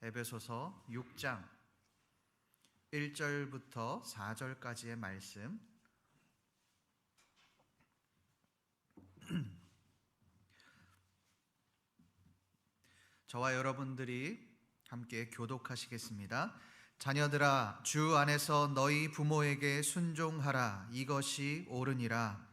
에베소서 6장 1절부터 4절까지의 말씀, 저와 여러분들이 함께 교독하시겠습니다. 자녀들아, 주 안에서 너희 부모에게 순종하라. 이것이 옳으니라.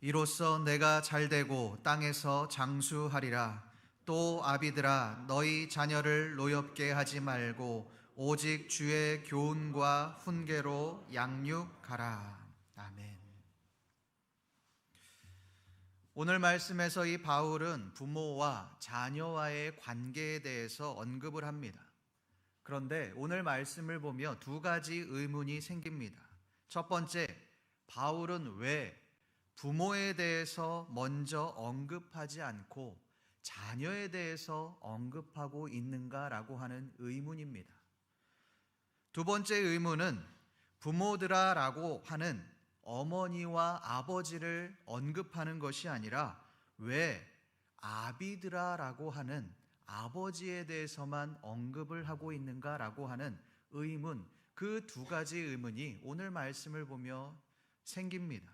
이로써 내가 잘되고 땅에서 장수하리라. 또 아비들아, 너희 자녀를 노엽게 하지 말고 오직 주의 교훈과 훈계로 양육하라. 아멘. 오늘 말씀에서 이 바울은 부모와 자녀와의 관계에 대해서 언급을 합니다. 그런데 오늘 말씀을 보며 두 가지 의문이 생깁니다. 첫 번째, 바울은 왜 부모에 대해서 먼저 언급하지 않고 자녀에 대해서 언급하고 있는가라고 하는 의문입니다. 두 번째 의문은 부모들아라고 하는 어머니와 아버지를 언급하는 것이 아니라 왜 아비들아라고 하는 아버지에 대해서만 언급을 하고 있는가라고 하는 의문, 그 두 가지 의문이 오늘 말씀을 보며 생깁니다.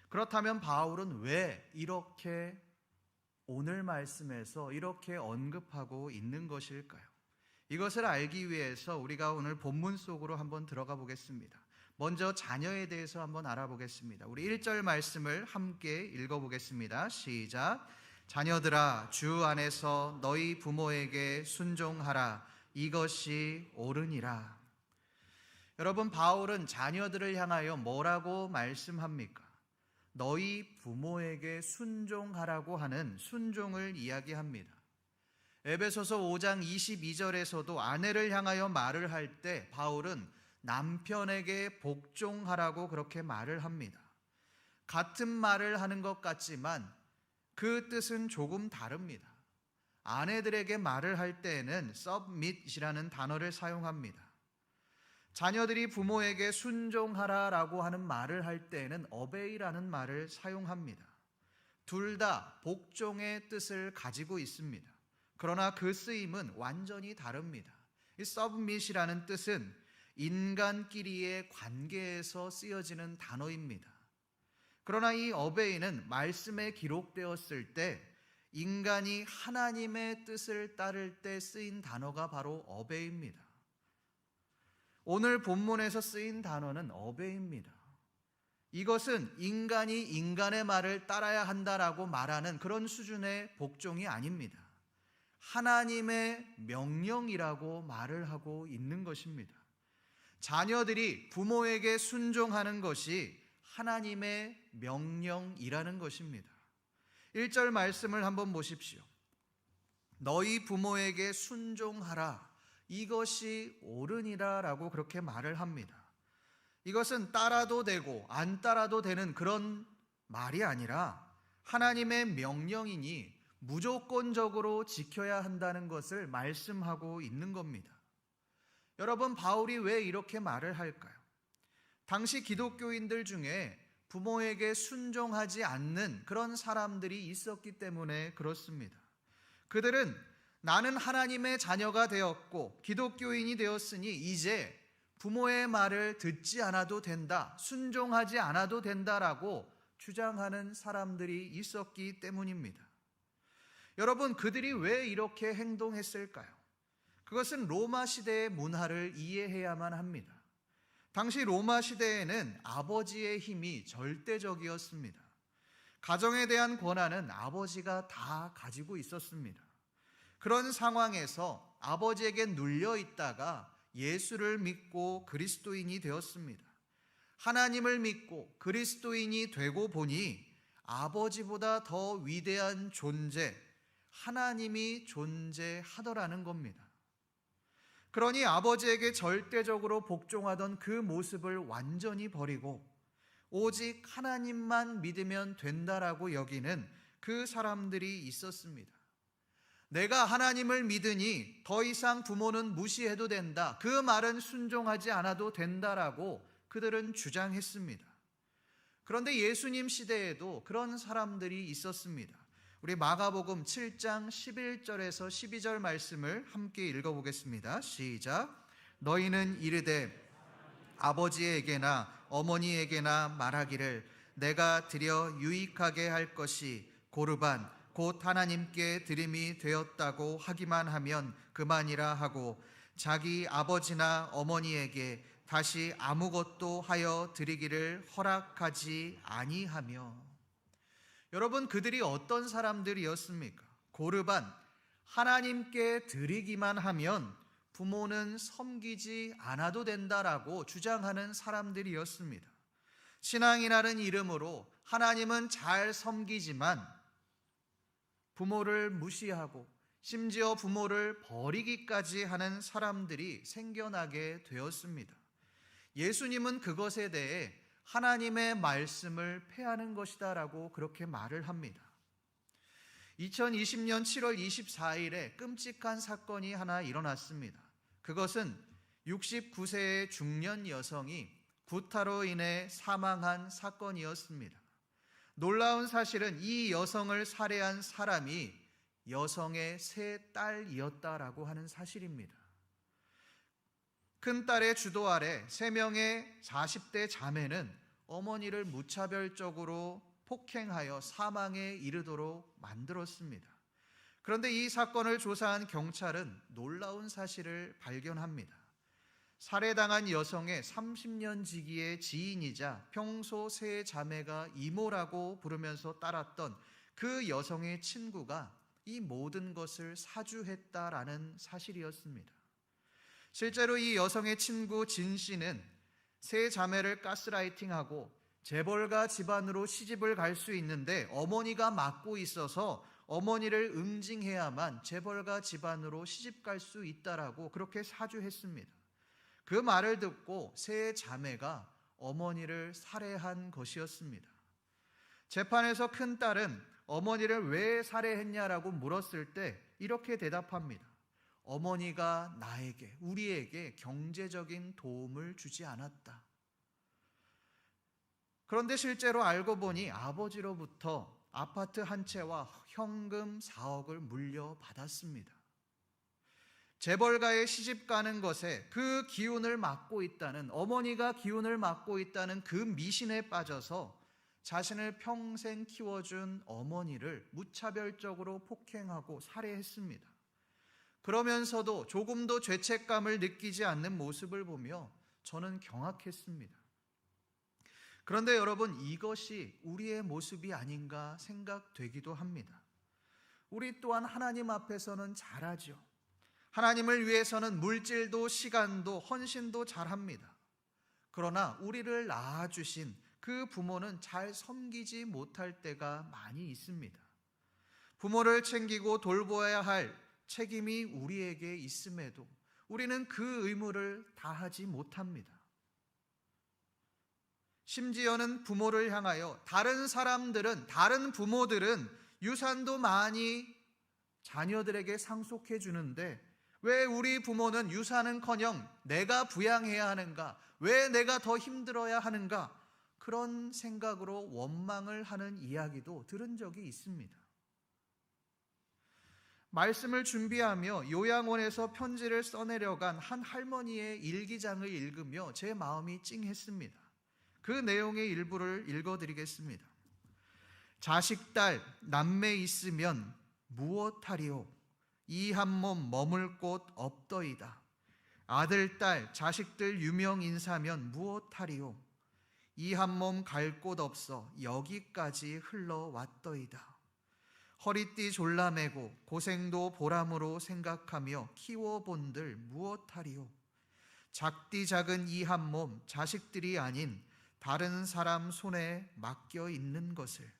그렇다면 바울은 왜 이렇게 오늘 말씀에서 이렇게 언급하고 있는 것일까요? 이것을 알기 위해서 우리가 오늘 본문 속으로 한번 들어가 보겠습니다. 먼저 자녀에 대해서 한번 알아보겠습니다. 우리 1절 말씀을 함께 읽어보겠습니다. 시작. 자녀들아, 주 안에서 너희 부모에게 순종하라. 이것이 옳으니라. 여러분, 바울은 자녀들을 향하여 뭐라고 말씀합니까? 너희 부모에게 순종하라고 하는 순종을 이야기합니다. 에베소서 5장 22절에서도 아내를 향하여 말을 할 때 바울은 남편에게 복종하라고 그렇게 말을 합니다. 같은 말을 하는 것 같지만 그 뜻은 조금 다릅니다. 아내들에게 말을 할 때에는 submit이라는 단어를 사용합니다. 자녀들이 부모에게 순종하라라고 하는 말을 할 때에는 obey라는 말을 사용합니다. 둘 다 복종의 뜻을 가지고 있습니다. 그러나 그 쓰임은 완전히 다릅니다. 이 submit이라는 뜻은 인간끼리의 관계에서 쓰여지는 단어입니다. 그러나 이 obey는 말씀에 기록되었을 때 인간이 하나님의 뜻을 따를 때 쓰인 단어가 바로 obey입니다. 오늘 본문에서 쓰인 단어는 obey입니다. 이것은 인간이 인간의 말을 따라야 한다라고 말하는 그런 수준의 복종이 아닙니다. 하나님의 명령이라고 말을 하고 있는 것입니다. 자녀들이 부모에게 순종하는 것이 하나님의 명령이라는 것입니다. 1절 말씀을 한번 보십시오. 너희 부모에게 순종하라. 이것이 옳으니라 라고 그렇게 말을 합니다. 이것은 따라도 되고 안 따라도 되는 그런 말이 아니라 하나님의 명령이니 무조건적으로 지켜야 한다는 것을 말씀하고 있는 겁니다. 여러분, 바울이 왜 이렇게 말을 할까요? 당시 기독교인들 중에 부모에게 순종하지 않는 그런 사람들이 있었기 때문에 그렇습니다. 그들은 나는 하나님의 자녀가 되었고 기독교인이 되었으니 이제 부모의 말을 듣지 않아도 된다, 순종하지 않아도 된다라고 주장하는 사람들이 있었기 때문입니다. 여러분, 그들이 왜 이렇게 행동했을까요? 그것은 로마 시대의 문화를 이해해야만 합니다. 당시 로마 시대에는 아버지의 힘이 절대적이었습니다. 가정에 대한 권한은 아버지가 다 가지고 있었습니다. 그런 상황에서 아버지에게 눌려 있다가 예수를 믿고 그리스도인이 되었습니다. 하나님을 믿고 그리스도인이 되고 보니 아버지보다 더 위대한 존재, 하나님이 존재하더라는 겁니다. 그러니 아버지에게 절대적으로 복종하던 그 모습을 완전히 버리고 오직 하나님만 믿으면 된다라고 여기는 그 사람들이 있었습니다. 내가 하나님을 믿으니 더 이상 부모는 무시해도 된다, 그 말은 순종하지 않아도 된다라고 그들은 주장했습니다. 그런데 예수님 시대에도 그런 사람들이 있었습니다. 우리 마가복음 7장 11절에서 12절 말씀을 함께 읽어보겠습니다. 시작. 너희는 이르되 아버지에게나 어머니에게나 말하기를 내가 드려 유익하게 할 것이 고르반 곧 하나님께 드림이 되었다고 하기만 하면 그만이라 하고 자기 아버지나 어머니에게 다시 아무것도 하여 드리기를 허락하지 아니하며. 여러분, 그들이 어떤 사람들이었습니까? 고르반, 하나님께 드리기만 하면 부모는 섬기지 않아도 된다라고 주장하는 사람들이었습니다. 신앙이라는 이름으로 하나님은 잘 섬기지만 부모를 무시하고 심지어 부모를 버리기까지 하는 사람들이 생겨나게 되었습니다. 예수님은 그것에 대해 하나님의 말씀을 폐하는 것이다 라고 그렇게 말을 합니다. 2020년 7월 24일에 끔찍한 사건이 하나 일어났습니다. 그것은 69세의 중년 여성이 구타로 인해 사망한 사건이었습니다. 놀라운 사실은 이 여성을 살해한 사람이 여성의 세 딸이었다라고 하는 사실입니다. 큰 딸의 주도 아래 3명의 40대 자매는 어머니를 무차별적으로 폭행하여 사망에 이르도록 만들었습니다. 그런데 이 사건을 조사한 경찰은 놀라운 사실을 발견합니다. 살해당한 여성의 30년 지기의 지인이자 평소 세 자매가 이모라고 부르면서 따랐던 그 여성의 친구가 이 모든 것을 사주했다라는 사실이었습니다. 실제로 이 여성의 친구 진 씨는 세 자매를 가스라이팅하고 재벌가 집안으로 시집을 갈 수 있는데 어머니가 맡고 있어서 어머니를 응징해야만 재벌가 집안으로 시집 갈 수 있다라고 그렇게 사주했습니다. 그 말을 듣고 세 자매가 어머니를 살해한 것이었습니다. 재판에서 큰 딸은 어머니를 왜 살해했냐라고 물었을 때 이렇게 대답합니다. 어머니가 나에게, 우리에게 경제적인 도움을 주지 않았다. 그런데 실제로 알고 보니 아버지로부터 아파트 한 채와 현금 4억을 물려받았습니다. 재벌가의 시집 가는 것에 그 기운을 맡고 있다는, 어머니가 기운을 맡고 있다는 그 미신에 빠져서 자신을 평생 키워준 어머니를 무차별적으로 폭행하고 살해했습니다. 그러면서도 조금도 죄책감을 느끼지 않는 모습을 보며 저는 경악했습니다. 그런데 여러분, 이것이 우리의 모습이 아닌가 생각되기도 합니다. 우리 또한 하나님 앞에서는 잘하죠. 하나님을 위해서는 물질도 시간도 헌신도 잘합니다. 그러나 우리를 낳아주신 그 부모는 잘 섬기지 못할 때가 많이 있습니다. 부모를 챙기고 돌보아야 할 책임이 우리에게 있음에도 우리는 그 의무를 다하지 못합니다. 심지어는 부모를 향하여 다른 사람들은, 다른 부모들은 유산도 많이 자녀들에게 상속해 주는데 왜 우리 부모는 유산은커녕 내가 부양해야 하는가? 왜 내가 더 힘들어야 하는가? 그런 생각으로 원망을 하는 이야기도 들은 적이 있습니다. 말씀을 준비하며 요양원에서 편지를 써내려간 한 할머니의 일기장을 읽으며 제 마음이 찡했습니다. 그 내용의 일부를 읽어드리겠습니다. 자식, 딸, 남매 있으면 무엇하리오? 이 한 몸 머물 곳 없더이다. 아들, 딸, 자식들 유명 인사면 무엇하리오? 이 한 몸 갈 곳 없어 여기까지 흘러왔더이다. 허리띠 졸라매고 고생도 보람으로 생각하며 키워본들 무엇하리오? 작디 작은 이 한 몸 자식들이 아닌 다른 사람 손에 맡겨 있는 것을,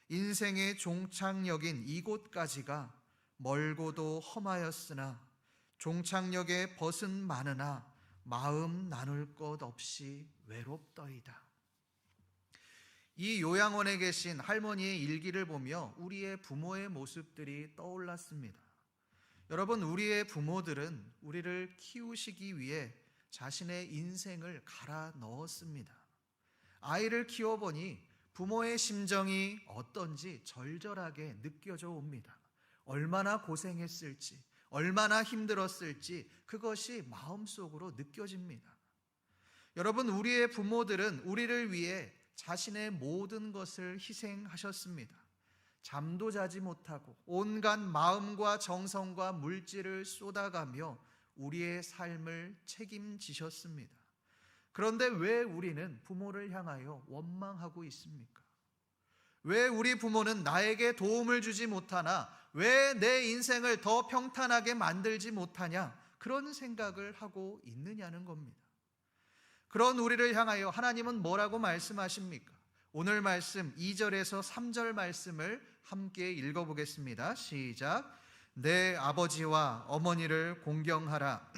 인생의 종착역인 이곳까지가 멀고도 험하였으나 종착역에 벗은 많으나 마음 나눌 것 없이 외롭더이다. 이 요양원에 계신 할머니의 일기를 보며 우리의 부모의 모습들이 떠올랐습니다. 여러분, 우리의 부모들은 우리를 키우시기 위해 자신의 인생을 갈아 넣었습니다. 아이를 키워보니 부모의 심정이 어떤지 절절하게 느껴져 옵니다. 얼마나 고생했을지, 얼마나 힘들었을지 그것이 마음속으로 느껴집니다. 여러분, 우리의 부모들은 우리를 위해 자신의 모든 것을 희생하셨습니다. 잠도 자지 못하고 온갖 마음과 정성과 물질을 쏟아가며 우리의 삶을 책임지셨습니다. 그런데 왜 우리는 부모를 향하여 원망하고 있습니까? 왜 우리 부모는 나에게 도움을 주지 못하나, 왜 내 인생을 더 평탄하게 만들지 못하냐, 그런 생각을 하고 있느냐는 겁니다. 그런 우리를 향하여 하나님은 뭐라고 말씀하십니까? 오늘 말씀 2절에서 3절 말씀을 함께 읽어보겠습니다. 시작. 내 아버지와 어머니를 공경하라.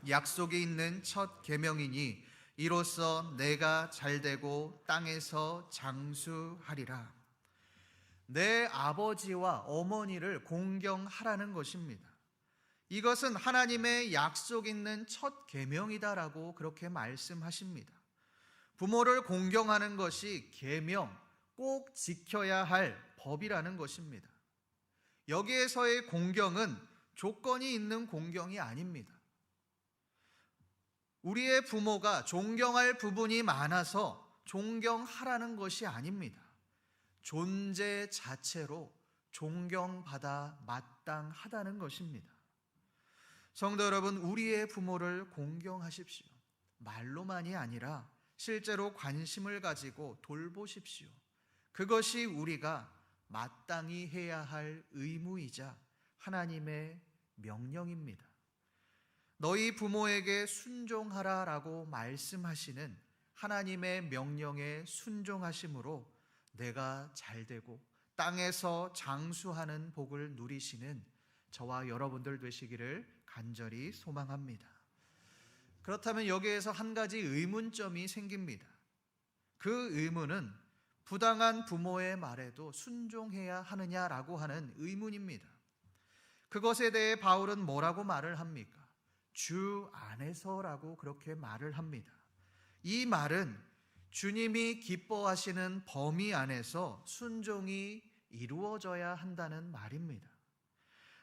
약속이 있는 첫 계명이니 이로써 내가 잘되고 땅에서 장수하리라. 내 아버지와 어머니를 공경하라는 것입니다. 이것은 하나님의 약속 있는 첫 계명이다라고 그렇게 말씀하십니다. 부모를 공경하는 것이 계명, 꼭 지켜야 할 법이라는 것입니다. 여기에서의 공경은 조건이 있는 공경이 아닙니다. 우리의 부모가 존경할 부분이 많아서 존경하라는 것이 아닙니다. 존재 자체로 존경받아 마땅하다는 것입니다. 성도 여러분, 우리의 부모를 공경하십시오. 말로만이 아니라 실제로 관심을 가지고 돌보십시오. 그것이 우리가 마땅히 해야 할 의무이자 하나님의 명령입니다. 너희 부모에게 순종하라라고 말씀하시는 하나님의 명령에 순종하심으로 내가 잘되고 땅에서 장수하는 복을 누리시는 저와 여러분들 되시기를 간절히 소망합니다. 그렇다면 여기에서 한 가지 의문점이 생깁니다. 그 의문은 부당한 부모의 말에도 순종해야 하느냐라고 하는 의문입니다. 그것에 대해 바울은 뭐라고 말을 합니까? 주 안에서라고 그렇게 말을 합니다. 이 말은 주님이 기뻐하시는 범위 안에서 순종이 이루어져야 한다는 말입니다.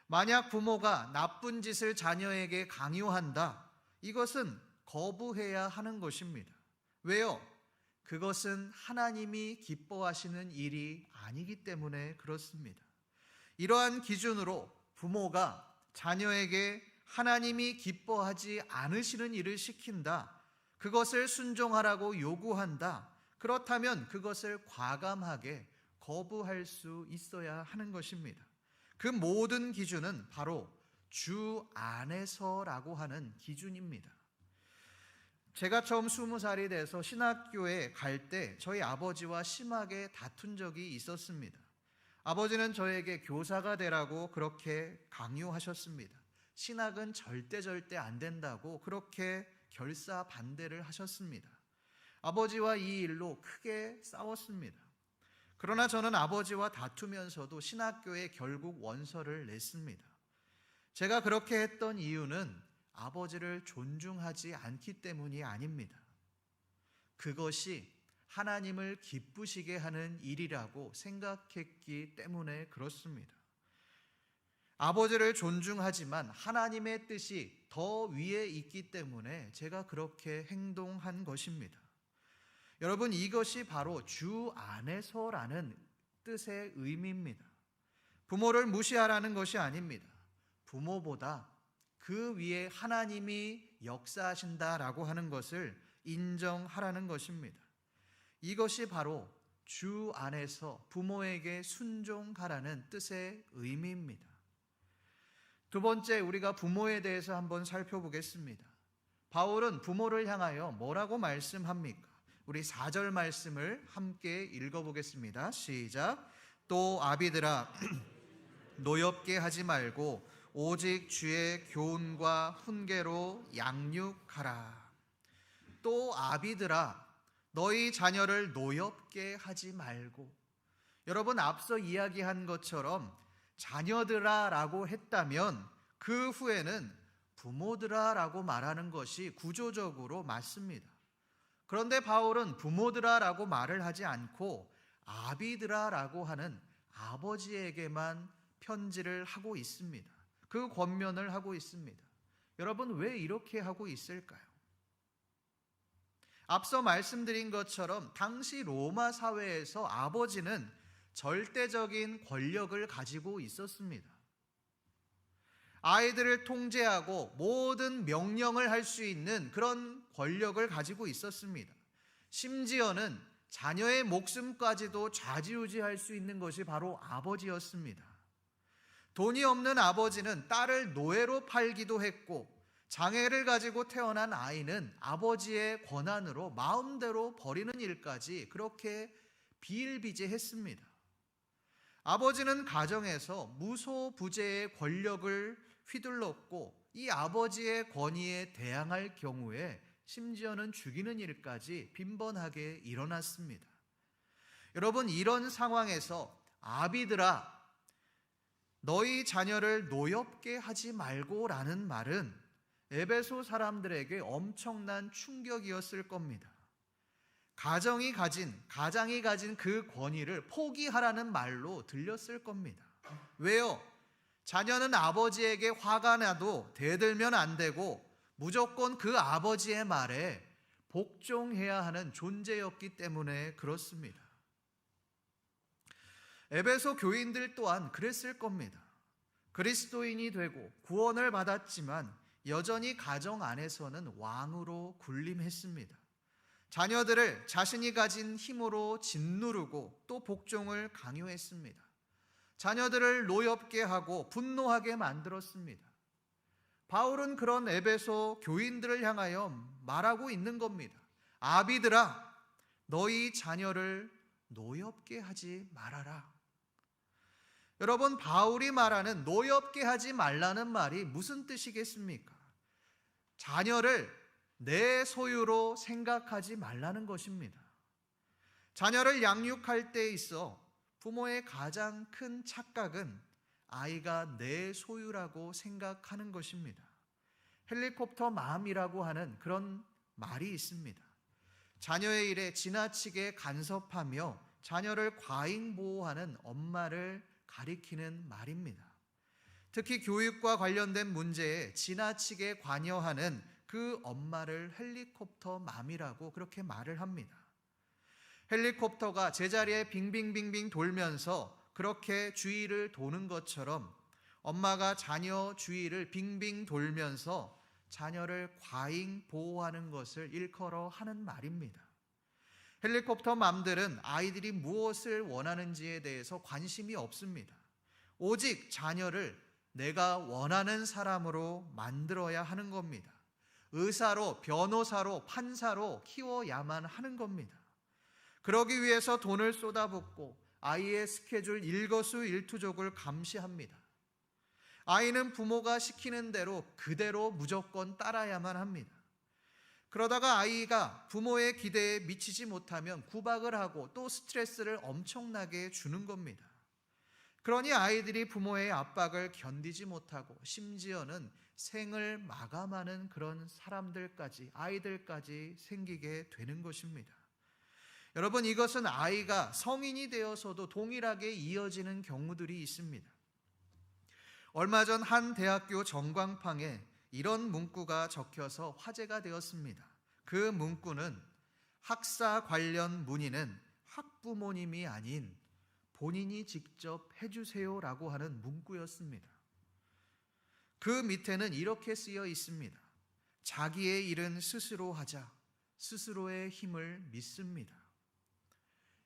만약 부모가 나쁜 짓을 자녀에게 강요한다, 이것은 거부해야 하는 것입니다. 왜요? 그것은 하나님이 기뻐하시는 일이 아니기 때문에 그렇습니다. 이러한 기준으로 부모가 자녀에게 하나님이 기뻐하지 않으시는 일을 시킨다, 그것을 순종하라고 요구한다, 그렇다면 그것을 과감하게 거부할 수 있어야 하는 것입니다. 그 모든 기준은 바로 주 안에서라고 하는 기준입니다. 제가 처음 20살이 돼서 신학교에 갈 때 저희 아버지와 심하게 다툰 적이 있었습니다. 아버지는 저에게 교사가 되라고 그렇게 강요하셨습니다. 신학은 절대 안 된다고 그렇게 결사 반대를 하셨습니다. 아버지와 이 일로 크게 싸웠습니다. 그러나 저는 아버지와 다투면서도 신학교에 결국 원서를 냈습니다. 제가 그렇게 했던 이유는 아버지를 존중하지 않기 때문이 아닙니다. 그것이 하나님을 기쁘시게 하는 일이라고 생각했기 때문에 그렇습니다. 아버지를 존중하지만 하나님의 뜻이 더 위에 있기 때문에 제가 그렇게 행동한 것입니다. 여러분, 이것이 바로 주 안에서라는 뜻의 의미입니다. 부모를 무시하라는 것이 아닙니다. 부모보다 그 위에 하나님이 역사하신다라고 하는 것을 인정하라는 것입니다. 이것이 바로 주 안에서 부모에게 순종하라는 뜻의 의미입니다. 두 번째, 우리가 부모에 대해서 한번 살펴보겠습니다. 바울은 부모를 향하여 뭐라고 말씀합니까? 우리 4절 말씀을 함께 읽어보겠습니다. 시작. 또 아비들아 노엽게 하지 말고 오직 주의 교훈과 훈계로 양육하라. 또 아비들아 너희 자녀를 노엽게 하지 말고. 여러분, 앞서 이야기한 것처럼 자녀들아 라고 했다면 그 후에는 부모들아 라고 말하는 것이 구조적으로 맞습니다. 그런데 바울은 부모들아라고 말을 하지 않고 아비들아라고 하는 아버지에게만 편지를 하고 있습니다. 그 권면을 하고 있습니다. 여러분, 왜 이렇게 하고 있을까요? 앞서 말씀드린 것처럼 당시 로마 사회에서 아버지는 절대적인 권력을 가지고 있었습니다. 아이들을 통제하고 모든 명령을 할 수 있는 그런 권력을 가지고 있었습니다. 심지어는 자녀의 목숨까지도 좌지우지할 수 있는 것이 바로 아버지였습니다. 돈이 없는 아버지는 딸을 노예로 팔기도 했고, 장애를 가지고 태어난 아이는 아버지의 권한으로 마음대로 버리는 일까지 그렇게 비일비재했습니다. 아버지는 가정에서 무소부재의 권력을 휘둘렀고, 이 아버지의 권위에 대항할 경우에 심지어는 죽이는 일까지 빈번하게 일어났습니다. 여러분, 이런 상황에서 아비들아, 너희 자녀를 노엽게 하지 말고 라는 말은 에베소 사람들에게 엄청난 충격이었을 겁니다. 가장이 가진 그 권위를 포기하라는 말로 들렸을 겁니다. 왜요? 자녀는 아버지에게 화가 나도 대들면 안 되고 무조건 그 아버지의 말에 복종해야 하는 존재였기 때문에 그렇습니다. 에베소 교인들 또한 그랬을 겁니다. 그리스도인이 되고 구원을 받았지만 여전히 가정 안에서는 왕으로 군림했습니다. 자녀들을 자신이 가진 힘으로 짓누르고 또 복종을 강요했습니다. 자녀들을 노엽게 하고 분노하게 만들었습니다. 바울은 그런 에베소 교인들을 향하여 말하고 있는 겁니다. 아비들아, 너희 자녀를 노엽게 하지 말아라. 여러분, 바울이 말하는 노엽게 하지 말라는 말이 무슨 뜻이겠습니까? 자녀를 내 소유로 생각하지 말라는 것입니다. 자녀를 양육할 때 있어 부모의 가장 큰 착각은 아이가 내 소유라고 생각하는 것입니다. 헬리콥터 맘이라고 하는 그런 말이 있습니다. 자녀의 일에 지나치게 간섭하며 자녀를 과잉 보호하는 엄마를 가리키는 말입니다. 특히 교육과 관련된 문제에 지나치게 관여하는 그 엄마를 헬리콥터 맘이라고 그렇게 말을 합니다. 헬리콥터가 제자리에 빙빙빙빙 돌면서 그렇게 주위를 도는 것처럼 엄마가 자녀 주위를 빙빙 돌면서 자녀를 과잉 보호하는 것을 일컬어 하는 말입니다. 헬리콥터 맘들은 아이들이 무엇을 원하는지에 대해서 관심이 없습니다. 오직 자녀를 내가 원하는 사람으로 만들어야 하는 겁니다. 의사로, 변호사로, 판사로 키워야만 하는 겁니다. 그러기 위해서 돈을 쏟아붓고 아이의 스케줄 일거수일투족을 감시합니다. 아이는 부모가 시키는 대로 그대로 무조건 따라야만 합니다. 그러다가 아이가 부모의 기대에 미치지 못하면 구박을 하고 또 스트레스를 엄청나게 주는 겁니다. 그러니 아이들이 부모의 압박을 견디지 못하고 심지어는 생을 마감하는 그런 사람들까지, 아이들까지 생기게 되는 것입니다. 여러분, 이것은 아이가 성인이 되어서도 동일하게 이어지는 경우들이 있습니다. 얼마 전 한 대학교 전광판에 이런 문구가 적혀서 화제가 되었습니다. 그 문구는 학사 관련 문의는 학부모님이 아닌 본인이 직접 해주세요라고 하는 문구였습니다. 그 밑에는 이렇게 쓰여 있습니다. 자기의 일은 스스로 하자. 스스로의 힘을 믿습니다.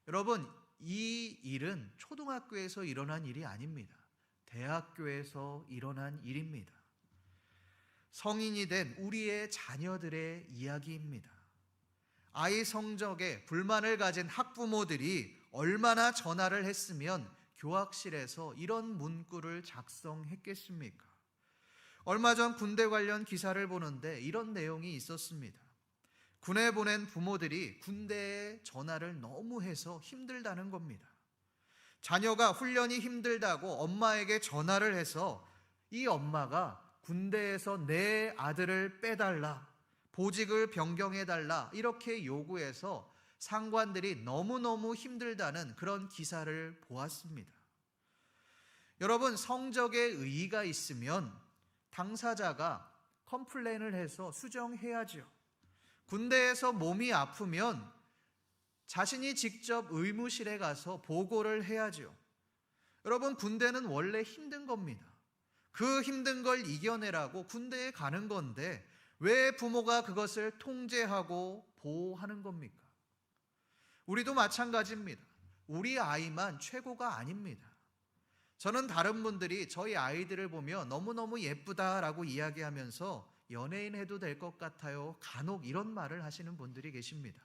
여러분, 이 일은 초등학교에서 일어난 일이 아닙니다. 대학교에서 일어난 일입니다. 성인이 된 우리의 자녀들의 이야기입니다. 아이 성적에 불만을 가진 학부모들이 얼마나 전화를 했으면 교학실에서 이런 문구를 작성했겠습니까? 얼마 전 군대 관련 기사를 보는데 이런 내용이 있었습니다. 군에 보낸 부모들이 군대에 전화를 너무 해서 힘들다는 겁니다. 자녀가 훈련이 힘들다고 엄마에게 전화를 해서 이 엄마가 군대에서 내 아들을 빼달라, 보직을 변경해달라 이렇게 요구해서 상관들이 너무너무 힘들다는 그런 기사를 보았습니다. 여러분, 성적에 의의가 있으면 당사자가 컴플레인을 해서 수정해야죠. 군대에서 몸이 아프면 자신이 직접 의무실에 가서 보고를 해야죠. 여러분, 군대는 원래 힘든 겁니다. 그 힘든 걸 이겨내라고 군대에 가는 건데 왜 부모가 그것을 통제하고 보호하는 겁니까? 우리도 마찬가지입니다. 우리 아이만 최고가 아닙니다. 저는 다른 분들이 저희 아이들을 보며 너무너무 예쁘다라고 이야기하면서 연예인 해도 될 것 같아요. 간혹 이런 말을 하시는 분들이 계십니다.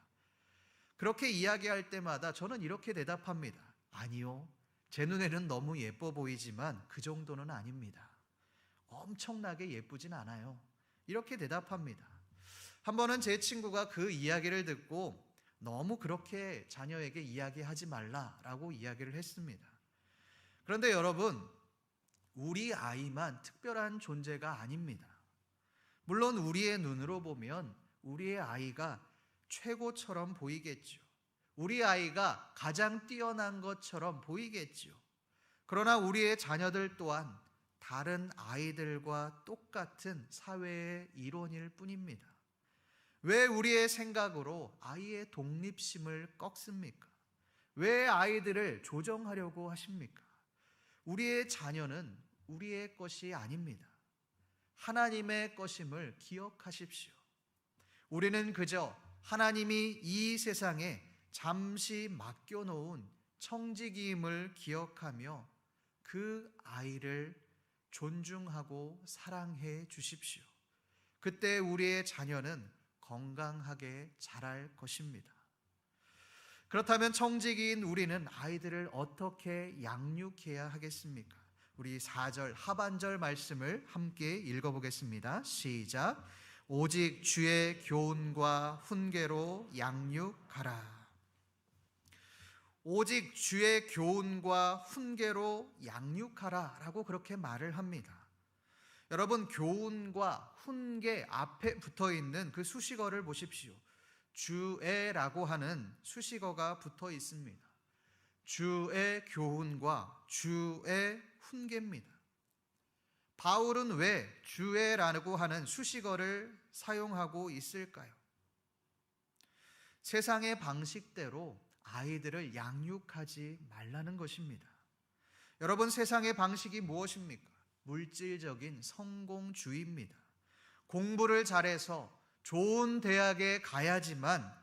그렇게 이야기할 때마다 저는 이렇게 대답합니다. 아니요. 제 눈에는 너무 예뻐 보이지만 그 정도는 아닙니다. 엄청나게 예쁘진 않아요. 이렇게 대답합니다. 한 번은 제 친구가 그 이야기를 듣고 너무 그렇게 자녀에게 이야기하지 말라라고 이야기를 했습니다. 그런데 여러분, 우리 아이만 특별한 존재가 아닙니다. 물론 우리의 눈으로 보면 우리의 아이가 최고처럼 보이겠죠. 우리 아이가 가장 뛰어난 것처럼 보이겠죠. 그러나 우리의 자녀들 또한 다른 아이들과 똑같은 사회의 일원일 뿐입니다. 왜 우리의 생각으로 아이의 독립심을 꺾습니까? 왜 아이들을 조정하려고 하십니까? 우리의 자녀는 우리의 것이 아닙니다. 하나님의 것임을 기억하십시오. 우리는 그저 하나님이 이 세상에 잠시 맡겨놓은 청지기임을 기억하며 그 아이를 존중하고 사랑해 주십시오. 그때 우리의 자녀는 건강하게 자랄 것입니다. 그렇다면 청지기인 우리는 아이들을 어떻게 양육해야 하겠습니까? 우리 4절 하반절 말씀을 함께 읽어보겠습니다. 시작. 오직 주의 교훈과 훈계로 양육하라. 오직 주의 교훈과 훈계로 양육하라 라고 그렇게 말을 합니다. 여러분, 교훈과 훈계 앞에 붙어 있는 그 수식어를 보십시오. 주의라고 하는 수식어가 붙어 있습니다. 주의 교훈과 주의 훈계입니다. 바울은 왜 주의라고 하는 수식어를 사용하고 있을까요? 세상의 방식대로 아이들을 양육하지 말라는 것입니다. 여러분, 세상의 방식이 무엇입니까? 물질적인 성공주의입니다. 공부를 잘해서 좋은 대학에 가야지만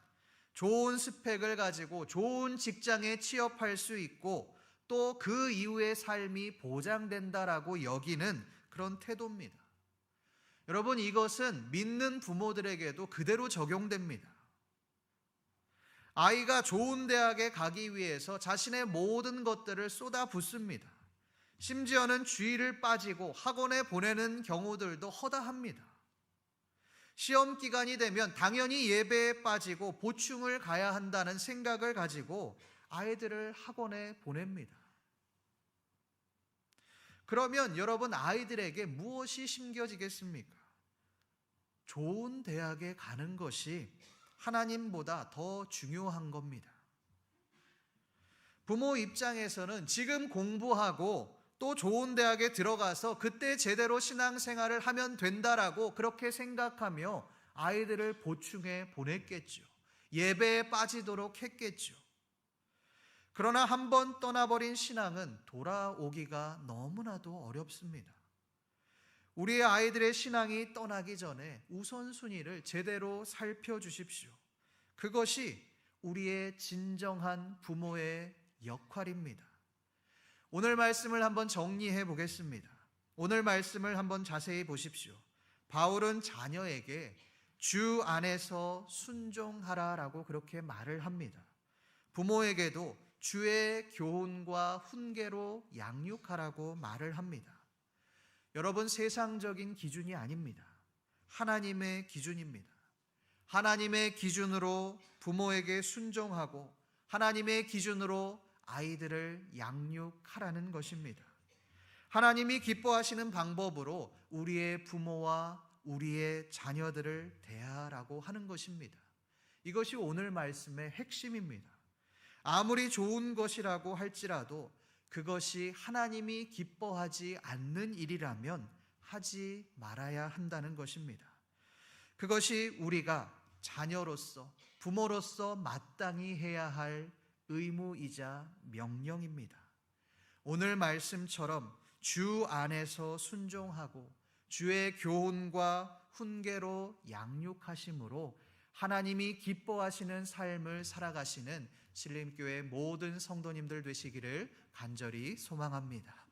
좋은 스펙을 가지고 좋은 직장에 취업할 수 있고 또 그 이후의 삶이 보장된다라고 여기는 그런 태도입니다. 여러분, 이것은 믿는 부모들에게도 그대로 적용됩니다. 아이가 좋은 대학에 가기 위해서 자신의 모든 것들을 쏟아붓습니다. 심지어는 주의를 빠지고 학원에 보내는 경우들도 허다합니다. 시험 기간이 되면 당연히 예배에 빠지고 보충을 가야 한다는 생각을 가지고 아이들을 학원에 보냅니다. 그러면 여러분, 아이들에게 무엇이 심겨지겠습니까? 좋은 대학에 가는 것이 하나님보다 더 중요한 겁니다. 부모 입장에서는 지금 공부하고 또 좋은 대학에 들어가서 그때 제대로 신앙생활을 하면 된다라고 그렇게 생각하며 아이들을 보충해 보냈겠죠. 예배에 빠지도록 했겠죠. 그러나 한번 떠나버린 신앙은 돌아오기가 너무나도 어렵습니다. 우리의 아이들의 신앙이 떠나기 전에 우선순위를 제대로 살펴주십시오. 그것이 우리의 진정한 부모의 역할입니다. 오늘 말씀을 한번 정리해 보겠습니다. 오늘 말씀을 한번 자세히 보십시오. 바울은 자녀에게 주 안에서 순종하라라고 그렇게 말을 합니다. 부모에게도 주의 교훈과 훈계로 양육하라고 말을 합니다. 여러분, 세상적인 기준이 아닙니다. 하나님의 기준입니다. 하나님의 기준으로 부모에게 순종하고 하나님의 기준으로 아이들을 양육하라는 것입니다. 하나님이 기뻐하시는 방법으로 우리의 부모와 우리의 자녀들을 대하라고 하는 것입니다. 이것이 오늘 말씀의 핵심입니다. 아무리 좋은 것이라고 할지라도 그것이 하나님이 기뻐하지 않는 일이라면 하지 말아야 한다는 것입니다. 그것이 우리가 자녀로서, 부모로서 마땅히 해야 할 의무이자 명령입니다. 오늘 말씀처럼 주 안에서 순종하고 주의 교훈과 훈계로 양육하심으로 하나님이 기뻐하시는 삶을 살아가시는 신림교회 모든 성도님들 되시기를 간절히 소망합니다.